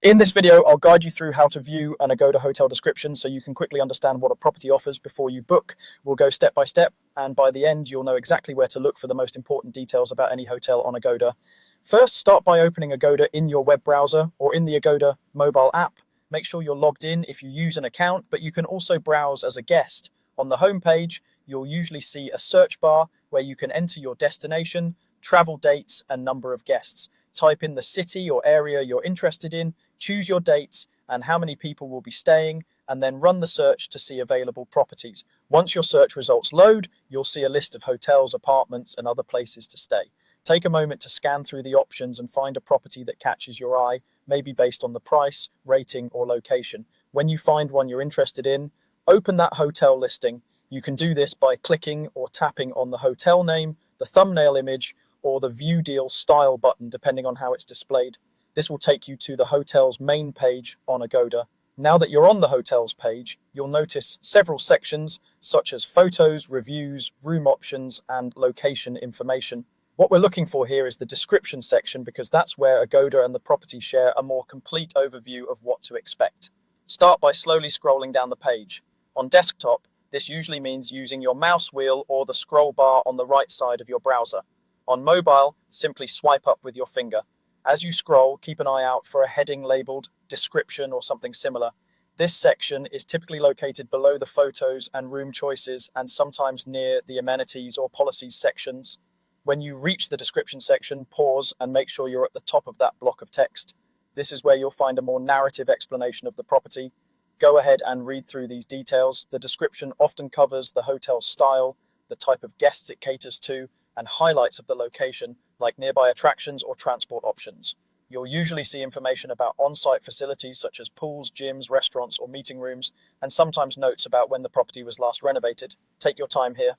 In this video, I'll guide you through how to view an Agoda hotel description so you can quickly understand what a property offers before you book. We'll go step by step, and by the end, you'll know exactly where to look for the most important details about any hotel on Agoda. First, start by opening Agoda in your web browser or in the Agoda mobile app. Make sure you're logged in if you use an account, but you can also browse as a guest. On the home page, you'll usually see a search bar where you can enter your destination, travel dates, and number of guests. Type in the city or area you're interested in, choose your dates and how many people will be staying, and then run the search to see available properties. Once your search results load, you'll see a list of hotels, apartments, and other places to stay. Take a moment to scan through the options and find a property that catches your eye, maybe based on the price, rating, or location. When you find one you're interested in, open that hotel listing. You can do this by clicking or tapping on the hotel name, the thumbnail image, or the View Deal Style button, depending on how it's displayed. This will take you to the hotel's main page on Agoda. Now that you're on the hotel's page, you'll notice several sections such as photos, reviews, room options, and location information. What we're looking for here is the description section because that's where Agoda and the property share a more complete overview of what to expect. Start by slowly scrolling down the page. On desktop, this usually means using your mouse wheel or the scroll bar on the right side of your browser. On mobile, simply swipe up with your finger. As you scroll, keep an eye out for a heading labeled description or something similar. This section is typically located below the photos and room choices and sometimes near the amenities or policies sections. When you reach the description section, pause and make sure you're at the top of that block of text. This is where you'll find a more narrative explanation of the property. Go ahead and read through these details. The description often covers the hotel's style, the type of guests it caters to, and highlights of the location, like nearby attractions or transport options. You'll usually see information about on-site facilities such as pools, gyms, restaurants, or meeting rooms, and sometimes notes about when the property was last renovated. Take your time here.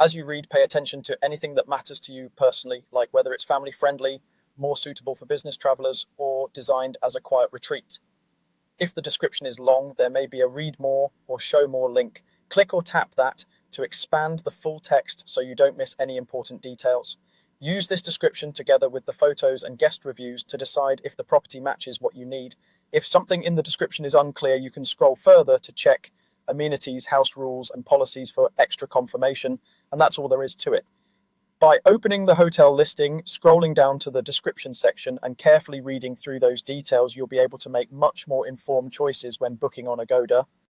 As you read, pay attention to anything that matters to you personally, like whether it's family-friendly, more suitable for business travelers, or designed as a quiet retreat. If the description is long, there may be a read more or show more link. Click or tap that to expand the full text so you don't miss any important details. Use this description together with the photos and guest reviews to decide if the property matches what you need. If something in the description is unclear, you can scroll further to check amenities, house rules, and policies for extra confirmation, and that's all there is to it. By opening the hotel listing, scrolling down to the description section, and carefully reading through those details, you'll be able to make much more informed choices when booking on Agoda.